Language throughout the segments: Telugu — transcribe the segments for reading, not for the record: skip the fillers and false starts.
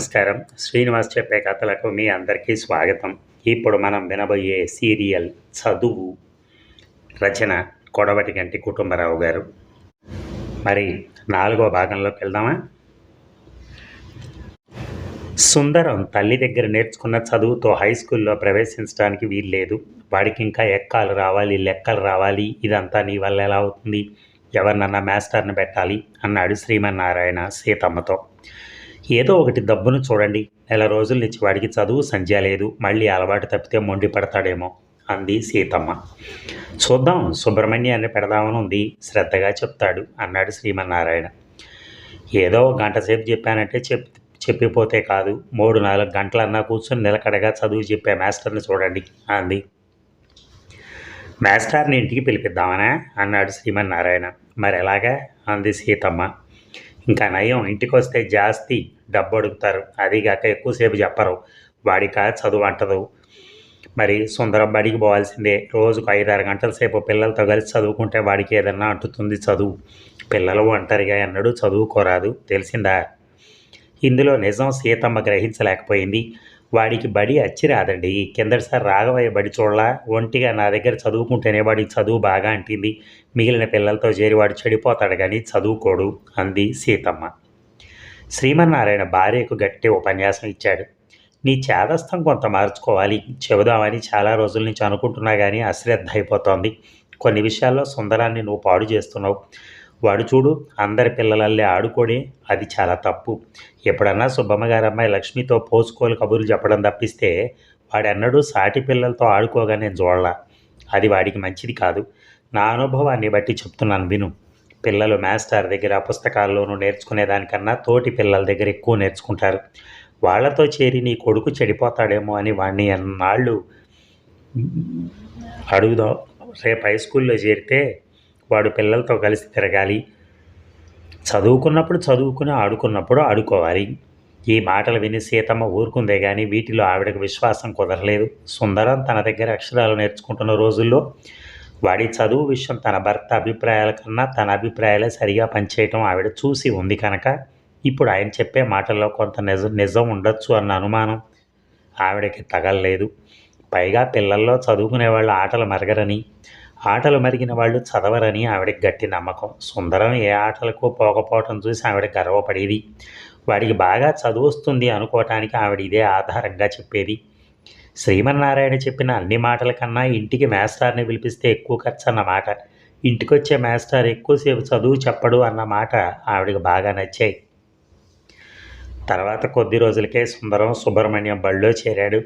నమస్కారం. శ్రీనివాస్ చెప్పే కథలకు మీ అందరికీ స్వాగతం. ఇప్పుడు మనం వినబోయే సీరియల్ 'చదువు'. రచన కొడవటిగంటి కుటుంబరావు గారు. మరి 4వ భాగంలోకి వెళ్దామా? సుందరం తల్లి దగ్గర నేర్చుకున్న చదువుతో హై స్కూల్లో ప్రవేశించడానికి వీల్లేదు. వాడికి ఇంకా ఎక్కాలు రావాలి, లెక్కలు రావాలి. ఇదంతా నీ వల్ల ఎలా అవుతుంది? ఎవరినన్నా మాస్టర్ని పెట్టాలి అన్నాడు శ్రీమన్నారాయణ సీతమ్మతో. ఏదో ఒకటి దబ్బును చూడండి. నెల రోజుల నుంచి వాడికి చదువు సంధ్య లేదు. మళ్ళీ అలవాటు తప్పితే మొండి పడతాడేమో అంది సీతమ్మ. చూద్దాం, సుబ్రహ్మణ్యాన్ని పెడదామని ఉంది. శ్రద్ధగా చెప్తాడు అన్నాడు శ్రీమన్నారాయణ. ఏదో గంట సేపు చెప్పానంటే చెప్పిపోతే కాదు, 3-4 గంటలన్నా కూర్చొని నిలకడగా చదువు చెప్పే మాస్టర్ని చూడండి అంది. మాస్టర్ని ఇంటికి పిలిపిద్దామనా అన్నాడు శ్రీమన్నారాయణ. మరి ఎలాగా అంది సీతమ్మ. ఇంకా నయం, ఇంటికి వస్తే జాస్తి డబ్బు అడుగుతారు. అదిగాక ఎక్కువసేపు చెప్పరు. వాడిక చదువు అంటదు. మరి సుందరం బడికి పోవాల్సిందే. రోజుకు 5-6 గంటల సేపు పిల్లలతో కలిసి చదువుకుంటే వాడికి ఏదన్నా అంటుతుంది చదువు. పిల్లలు ఒంటరిగా ఎన్నడూ చదువుకోరాదు, తెలిసిందా? ఇందులో నిజం సీతమ్మ గ్రహించలేకపోయింది. వాడికి బడి అచ్చి రాదండి. కిందటిసారి రాఘవయ్య బడి చూడలా, ఒంటిగా నా దగ్గర చదువుకుంటేనే వాడికి చదువు బాగా అంటింది. మిగిలిన పిల్లలతో చేరి వాడు చెడిపోతాడు కానీ చదువుకోడు అంది సీతమ్మ. శ్రీమన్నారాయణ భార్యకు గట్టి ఉపన్యాసం ఇచ్చాడు. నీ చేదస్థం కొంత మార్చుకోవాలి. చెబుదామని చాలా రోజుల నుంచి అనుకుంటున్నా కానీ అశ్రద్ధ అయిపోతోంది. కొన్ని విషయాల్లో సుందరాన్ని నువ్వు పాడు చేస్తున్నావు. వాడు చూడు, అందరి పిల్లలల్లే ఆడుకోడే, అది చాలా తప్పు. ఎప్పుడన్నా సుబ్బమ్మ గారి అమ్మాయి లక్ష్మితో పోసుకోలు కబుర్లు చెప్పడం తప్పిస్తే వాడెన్నడూ సాటి పిల్లలతో ఆడుకోగా నేను చూడలా. అది వాడికి మంచిది కాదు. నా అనుభవాన్ని బట్టి చెప్తున్నాను విను. పిల్లలు మాస్టర్ దగ్గర పుస్తకాల్లోనూ నేర్చుకునేదానికన్నా తోటి పిల్లల దగ్గర ఎక్కువ నేర్చుకుంటారు. వాళ్లతో చేరి నీ కొడుకు చెడిపోతాడేమో అని వాడిని ఎన్నాళ్ళు అడుగుదాం. రేపు హై స్కూల్లో చేరితే వాడు పిల్లలతో కలిసి తిరగాలి. చదువుకున్నప్పుడు చదువుకుని, ఆడుకున్నప్పుడు ఆడుకోవాలి. ఈ మాటలు విని సీతమ్మ ఊరుకుందే కానీ వీటిలో ఆవిడకు విశ్వాసం కుదరలేదు. సుందరం తన దగ్గర అక్షరాలు నేర్చుకుంటున్న రోజుల్లో వాడి చదువు విషయం తన భర్త అభిప్రాయాల కన్నా తన అభిప్రాయాలే సరిగా పనిచేయటం ఆవిడ చూసి ఉంది కనుక ఇప్పుడు ఆయన చెప్పే మాటల్లో కొంత నిజం ఉండొచ్చు అన్న అనుమానం ఆవిడకి తగలలేదు. పైగా పిల్లల్లో చదువుకునే వాళ్ళు ఆటలు మరగరని, ఆటలు మరిగిన వాళ్ళు చదవరని ఆవిడకి గట్టి నమ్మకం. సుందరం ఏ ఆటలకు పోకపోవటం చూసి ఆవిడ గర్వపడేది. వాడికి బాగా చదువు వస్తుంది అనుకోవటానికి ఆవిడ ఇదే ఆధారంగా చెప్పేది. శ్రీమన్నారాయణ చెప్పిన అన్ని మాటల కన్నా ఇంటికి మాస్టర్ని పిలిపిస్తే ఎక్కువ ఖర్చు అన్నమాట, ఇంటికొచ్చే మాస్టర్ ఎక్కువసేపు చదువు చెప్పడు అన్న మాట ఆవిడకి బాగా నచ్చాయి. తర్వాత కొద్ది రోజులకే సుందరం సుబ్రహ్మణ్యం బడిలో చేరాడు.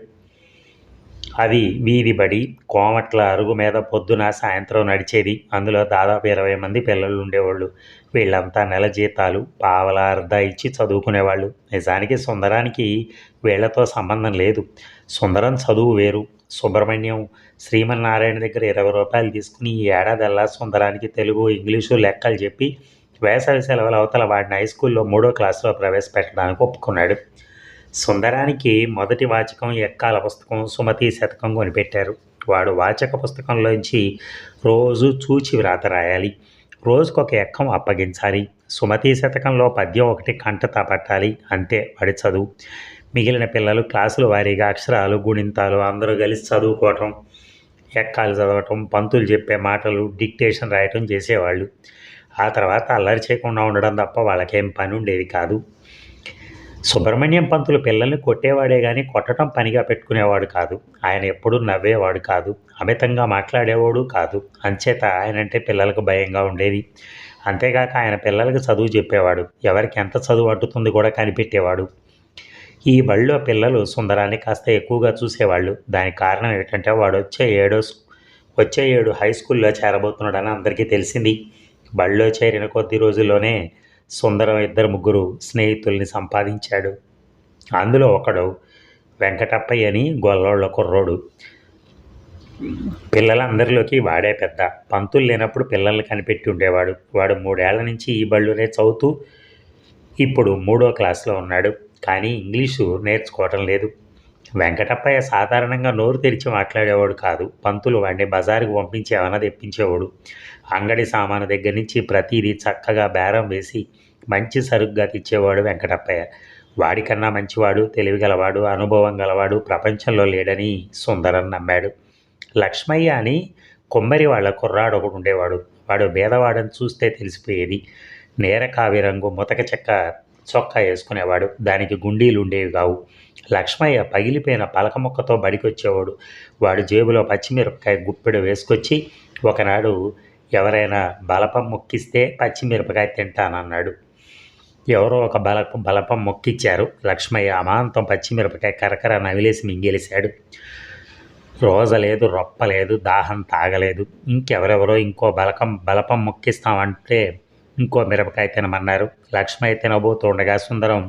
అది వీధి బడి. కోమట్ల అరుగు మీద పొద్దున సాయంత్రం నడిచేది. అందులో దాదాపు 20 మంది పిల్లలు ఉండేవాళ్ళు. వీళ్ళంతా నెల జీతాలు పావలా అర్ధ ఇచ్చి చదువుకునేవాళ్ళు. నిజానికి సుందరానికి వీళ్లతో సంబంధం లేదు. సుందరం చదువు వేరు. సుబ్రహ్మణ్యం శ్రీమన్నారాయణ దగ్గర 20 రూపాయలు తీసుకుని ఈ ఏడాదల్లా సుందరానికి తెలుగు, ఇంగ్లీషు, లెక్కలు చెప్పి వేసవి సెలవుల అవతల వాడిని హై స్కూల్లో 3వ క్లాసులో ప్రవేశపెట్టడానికి ఒప్పుకున్నాడు. సుందరానికి మొదటి వాచకం ఎక్కాల పుస్తకం, సుమతి శతకం కొనిపెట్టారు. వాడు వాచక పుస్తకంలోంచి రోజు చూచి వ్రాత రాయాలి. రోజుకొక ఎక్కం అప్పగించాలి. సుమతి శతకంలో పద్యం ఒకటి కంటతా పట్టాలి. అంతే వాడి చదువు. మిగిలిన పిల్లలు క్లాసుల వారీగా అక్షరాలు, గుణింతాలు అందరూ కలిసి చదువుకోవటం, ఎక్కాలు చదవటం, పంతులు చెప్పే మాటలు డిక్టేషన్ రాయటం చేసేవాళ్ళు. ఆ తర్వాత అల్లరి చేయకుండా ఉండడం తప్ప వాళ్ళకేం పని ఉండేది కాదు. సుబ్రహ్మణ్యం పంతులు పిల్లల్ని కొట్టేవాడే కానీ కొట్టడం పనిగా పెట్టుకునేవాడు కాదు. ఆయన ఎప్పుడూ నవ్వేవాడు కాదు, అమితంగా మాట్లాడేవాడు కాదు. అంచేత ఆయనంటే పిల్లలకు భయంగా ఉండేది. అంతేగాక ఆయన పిల్లలకు చదువు చెప్పేవాడు. ఎవరికి ఎంత చదువు అంటుతుంది కూడా కనిపెట్టేవాడు. ఈ బడిలో పిల్లలు సుందరాన్ని కాస్త ఎక్కువగా చూసేవాళ్ళు. దానికి కారణం ఏంటంటే వాడు వచ్చే ఏడు హై స్కూల్లో చేరబోతున్నాడని అందరికీ తెలిసింది. బడిలో చేరిన కొద్ది రోజుల్లోనే సుందరం 2-3 స్నేహితుల్ని సంపాదించాడు. అందులో ఒకడు వెంకటప్పయ్య అని గొల్లోళ్ళ కుర్రోడు. పిల్లలందరిలోకి వాడే పెద్ద. పంతులు లేనప్పుడు పిల్లల్ని కనిపెట్టి ఉండేవాడు. వాడు 3 ఏళ్ల నుంచి ఈ బడిలోనే చదువుతూ ఇప్పుడు 3వ క్లాసులో ఉన్నాడు. కానీ ఇంగ్లీషు నేర్చుకోవటం లేదు. వెంకటప్పయ్య సాధారణంగా నోరు తెరిచి మాట్లాడేవాడు కాదు. పంతులు వాడిని బజారుకు పంపించి ఏమైనా తెప్పించేవాడు. అంగడి సామాను దగ్గర నుంచి ప్రతిదీ చక్కగా బేరం వేసి మంచి సరుగ్గా తెచ్చేవాడు వెంకటప్పయ్య. వాడికన్నా మంచివాడు, తెలివిగలవాడు, అనుభవం గలవాడు ప్రపంచంలో లేడని సుందరం నమ్మాడు. లక్ష్మయ్య అని కొమ్మరి వాళ్ళ కుర్రాడు ఒకడు ఉండేవాడు. వాడు బీదవాడని చూస్తే తెలిసిపోయేది. నేరకావి రంగు ముతక చెక్క చొక్కా వేసుకునేవాడు. దానికి గుండీలు ఉండేవి కావు. లక్ష్మయ్య పగిలిపోయిన పలక ముక్కతో బడికొచ్చేవాడు. వాడు జేబులో పచ్చిమిరపకాయ గుప్పెడు వేసుకొచ్చి ఒకనాడు ఎవరైనా బలపం మొక్కిస్తే పచ్చిమిరపకాయ తింటానన్నాడు. ఎవరో ఒక బలపం మొక్కిచ్చారు. లక్ష్మయ్య అమాంతం పచ్చిమిరపకాయ కరకర నవిలేసి మింగేసాడు. రోజలేదు, రొప్పలేదు, దాహం తాగలేదు. ఇంకెవరెవరో ఇంకో బలపం మొక్కిస్తామంటే ఇంకో మిరపకాయ తినమన్నారు. లక్ష్మయ్య తినబోతూ ఉండగా సుందరం,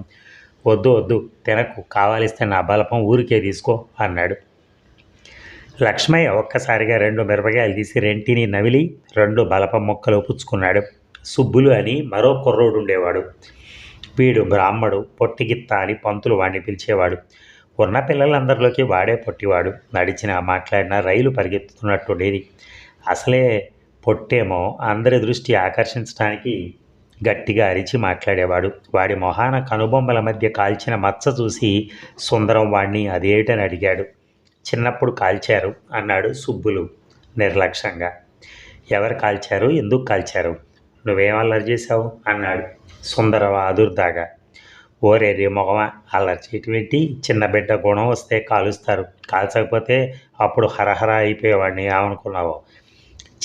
వద్దు వద్దు తినకు, కావాలిస్తే నా బలపం ఊరికే తీసుకో అన్నాడు. లక్ష్మయ్య ఒక్కసారిగా 2 మిరపకాయలు తీసి రెంటిని నవిలి 2 బలపం మొక్కలు పుచ్చుకున్నాడు. సుబ్బులు అని మరో కుర్రోడు ఉండేవాడు. వీడు బ్రాహ్మడు, పొట్టిగిత్త అని పంతులు వాడిని పిలిచేవాడు. ఉన్న పిల్లలందరిలోకి వాడే పొట్టివాడు. నడిచినా మాట్లాడినా రైలు పరిగెత్తుతున్నట్టుండేది. అసలే పొట్టేమో అందరి దృష్టి ఆకర్షించడానికి గట్టిగా అరిచి మాట్లాడేవాడు. వాడి మొహాన కనుబొమ్మల మధ్య కాల్చిన మచ్చ చూసి సుందరం వాడిని అదేటని అడిగాడు. చిన్నప్పుడు కాల్చారు అన్నాడు సుబ్బులు నిర్లక్ష్యంగా. ఎవరు కాల్చారు, ఎందుకు కాల్చారు, నువ్వేం అల్లరి చేశావు అన్నాడు సుందరం ఆదుర్దాగా. ఓరే రే మొగమా, అల్లరి చేయటమేంటి, చిన్న బిడ్డ గుణం వస్తే కాలుస్తారు, కాల్చకపోతే అప్పుడు హరహర అయిపోయేవాడిని ఏమనుకున్నావు.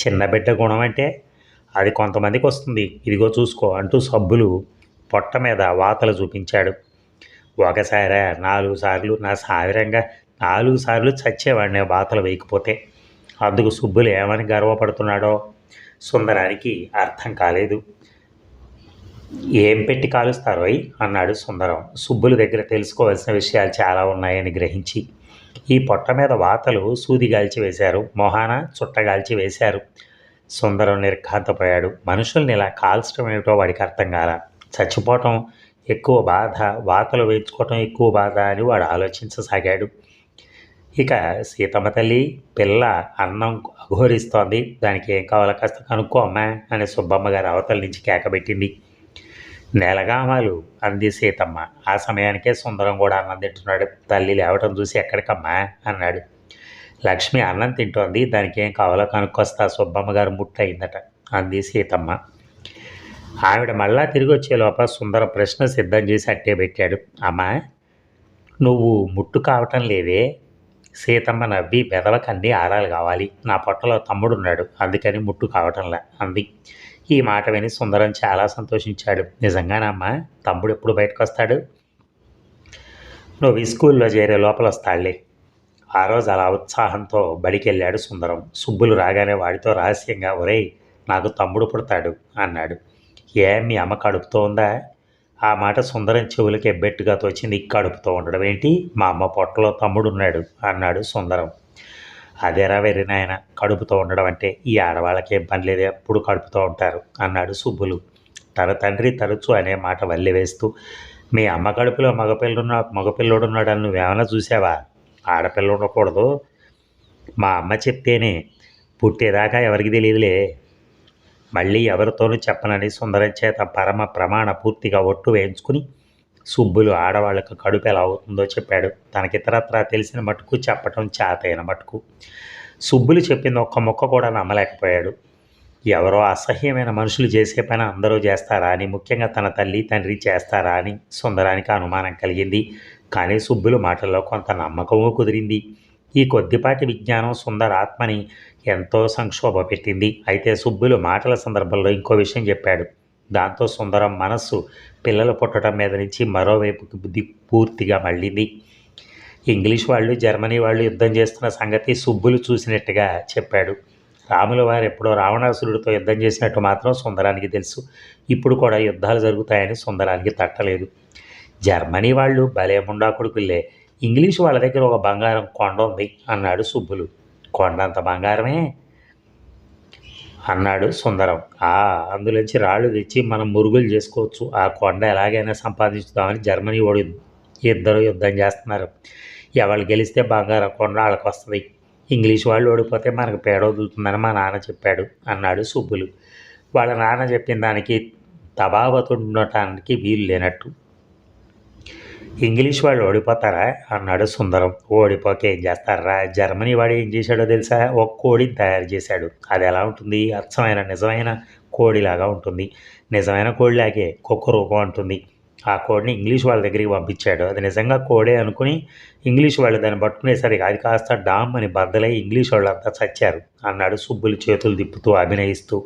చిన్న బిడ్డ గుణం అంటే అది కొంతమందికి వస్తుంది, ఇదిగో చూసుకో అంటూ సబ్బులు పొట్ట మీద వాతలు చూపించాడు. ఒకసారా 4 సార్లు, నా సావిరంగా 4 సార్లు చచ్చేవాడిని వాతలు వేయకపోతే. అందుకు సుబ్బులు ఏమని గర్వపడుతున్నాడో సుందరానికి అర్థం కాలేదు. ఏం పెట్టి కాలుస్తారోయ్ అన్నాడు సుందరం సుబ్బులు దగ్గర తెలుసుకోవాల్సిన విషయాలు చాలా ఉన్నాయని గ్రహించి. ఈ పొట్ట మీద వాతలు సూదిగాల్చి వేశారు, మొహాన చుట్టగాల్చి వేశారు. సుందరం నిర్ఘాంతపోయాడు. మనుషుల్ని ఇలా కాల్చడం ఏమిటో వాడికి అర్థం కాల. చచ్చిపోవటం ఎక్కువ బాధ, వాతలు వేయించుకోవటం ఎక్కువ బాధ అని వాడు ఆలోచించసాగాడు. ఇక సీతమ్మ తల్లి పిల్ల అన్నం అఘోరిస్తోంది, దానికి ఏం కావాలో కాస్త కనుక్కో అమ్మా అని సుబ్బమ్మ గారు అవతల నుంచి కేకబెట్టింది. నెలగామాలు అంది సీతమ్మ. ఆ సమయానికే సుందరం కూడా అన్నం తింటున్నాడు. తల్లి లేవటం చూసి ఎక్కడికమ్మా అన్నాడు. లక్ష్మి అన్నం తింటోంది, దానికి ఏం కావాలో కనుక్కొస్తా, సుబ్బమ్మ గారు ముట్టయిందట అంది సీతమ్మ. ఆవిడ మళ్ళా తిరిగి వచ్చే లోపల సుందరం ప్రశ్న సిద్ధం చేసి అట్టే పెట్టాడు. అమ్మా, నువ్వు ముట్టు కావటం లేదే. సీతమ్మ నవ్వి, బెదవకు అన్నీ ఆరాలు కావాలి, నా పొట్టలో తమ్ముడున్నాడు, అందుకని ముట్టు కావటంలా అంది. ఈ మాట విని సుందరం చాలా సంతోషించాడు. నిజంగానమ్మా, తమ్ముడు ఎప్పుడు బయటకు వస్తాడు? నువ్వు ఈ స్కూల్లో చేరే లోపల వస్తాడులే. ఆ రోజు అలా ఉత్సాహంతో బడికి వెళ్ళాడు సుందరం. సుబ్బులు రాగానే వాడితో రహస్యంగా, ఒరేయ్ నాకు తమ్ముడు పుడతాడు అన్నాడు. మీ అమ్మ కడుపుతో ఉందా? ఆ మాట సుందరం చెవులకి ఎబ్బెట్టుగా తోచింది. కడుపుతో ఉండడం ఏంటి, మా అమ్మ పొట్టలో తమ్ముడున్నాడు అన్నాడు సుందరం. అదేరా వెర్రి నాయన, కడుపుతో ఉండడం అంటే ఈ ఆడవాళ్ళకి ఏం పని లేదు, ఎప్పుడు కడుపుతో ఉంటారు అన్నాడు సుబ్బులు. తన తండ్రి తరచు అనే మాట వల్లి వేస్తూ, మీ అమ్మ కడుపులో మగపిల్లోడున్నాడని నువ్వేమైనా చూసావా? ఆడపిల్ల ఉండకూడదు, మా అమ్మ చెప్తేనే, పుట్టేదాకా ఎవరికి తెలియదులే. మళ్ళీ ఎవరితోనూ చెప్పనని సుందరం చేత పరమ ప్రమాణ పూర్తిగా ఒట్టు వేయించుకుని సుబ్బులు ఆడవాళ్ళకు కడుపు ఎలా అవుతుందో చెప్పాడు. తనకితరత్రా తెలిసిన మటుకు చెప్పటం చేతైన మటుకు. సుబ్బులు చెప్పింది ఒక్క మొక్క కూడా నమ్మలేకపోయాడు. ఎవరో అసహ్యమైన మనుషులు చేసే పని అందరూ చేస్తారా అని, ముఖ్యంగా తన తల్లి తండ్రి చేస్తారా అని సుందరానికి అనుమానం కలిగింది. కానీ సుబ్బులు మాటల్లో కొంత నమ్మకము కుదిరింది. ఈ కొద్దిపాటి విజ్ఞానం సుందర ఆత్మని ఎంతో సంక్షోభ పెట్టింది. అయితే సుబ్బులు మాటల సందర్భంలో ఇంకో విషయం చెప్పాడు. దాంతో సుందరం మనస్సు పిల్లలు పుట్టడం మీద నుంచి మరోవైపుకి బుద్ధి పూర్తిగా మళ్ళింది. ఇంగ్లీష్ వాళ్ళు, జర్మనీ వాళ్ళు యుద్ధం చేస్తున్న సంగతి సుబ్బులు చూసినట్టుగా చెప్పాడు. రాముల వారు ఎప్పుడో రావణాసురుడితో యుద్ధం చేసినట్టు మాత్రం సుందరానికి తెలుసు. ఇప్పుడు కూడా యుద్ధాలు జరుగుతాయని సుందరానికి తట్టలేదు. జర్మనీ వాళ్ళు భలే ముండా కొడుకుల్లే, ఇంగ్లీష్ వాళ్ళ దగ్గర ఒక బంగారం కొండ ఉంది అన్నాడు సుబ్బులు. కొండంత బంగారమే అన్నాడు సుందరం. అందులోంచి రాళ్ళు తెచ్చి మనం మురుగులు చేసుకోవచ్చు, ఆ కొండ ఎలాగైనా సంపాదించుదామని జర్మనీ వాడు ఇద్దరు యుద్ధం చేస్తున్నారు. ఎవరు గెలిస్తే బంగారం కొండ వాళ్ళకి వస్తుంది, ఇంగ్లీష్ వాళ్ళు ఓడిపోతే మనకు పేడ వదులుతుందని మా నాన్న చెప్పాడు అన్నాడు సుబ్బులు. వాళ్ళ నాన్న చెప్పిన దానికి తబాబతుండటానికి వీలు లేనట్టు. ఇంగ్లీష్ వాళ్ళు ఓడిపోతారా అన్నాడు సుందరం. ఓడిపోక ఏం చేస్తారా, జర్మనీ వాడు ఏం చేశాడో తెలుసా, ఒక కోడిని తయారు చేశాడు. అది ఎలా ఉంటుంది, అచ్చమైన నిజమైన కోడిలాగా ఉంటుంది. నిజమైన కోడిలాగే కుక్కరూకం అంటుంది. ఆ కోడిని ఇంగ్లీష్ వాళ్ళ దగ్గరికి పంపించాడు. అది నిజంగా కోడే అనుకుని ఇంగ్లీష్ వాళ్ళు దాన్ని పట్టుకునేసరికి అది కాస్త డామ్ అని బద్దలై ఇంగ్లీష్ వాళ్ళంతా చచ్చారు అన్నాడు సుబ్బులు చేతులు తిప్పుతూ అభినయిస్తూ.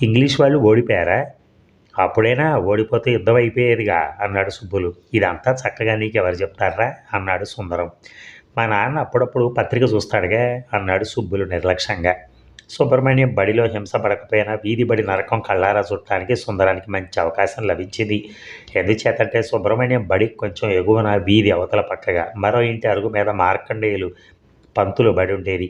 ఇంగ్లీష్ వాళ్ళు ఓడిపోయారా, అప్పుడైనా ఓడిపోతే యుద్ధం అయిపోయేదిగా అన్నాడు సుబ్బులు. ఇదంతా చక్కగా నీకెవరు చెప్తారా అన్నాడు సుందరం. మా నాన్న అప్పుడప్పుడు పత్రిక చూస్తాడుగా అన్నాడు సుబ్బులు నిర్లక్ష్యంగా. సుబ్రహ్మణ్యం బడిలో హింస పడకపోయినా వీధి బడి నరకం కళ్ళారా చుట్టానికి సుందరానికి మంచి అవకాశం లభించింది. ఎందుచేతంటే సుబ్రహ్మణ్యం బడి కొంచెం ఎగువన వీధి అవతల పక్కగా మరో ఇంటి అరుగు మీద మార్కండేయులు పంతులు బడి ఉండేది.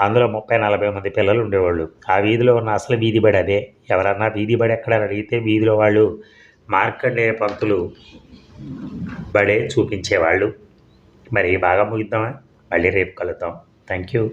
అందులో 30-40 మంది పిల్లలు ఉండేవాళ్ళు. ఆ వీధిలో ఉన్న అసలు వీధి బడి అదే. ఎవరన్నా వీధి బడి ఎక్కడని అడిగితే వీధిలో వాళ్ళు మార్కండేయ పంతులు బడే చూపించేవాళ్ళు. మరి బాగా ముగిద్దామా, మళ్ళీ రేపు కలుద్దాం. Thank you.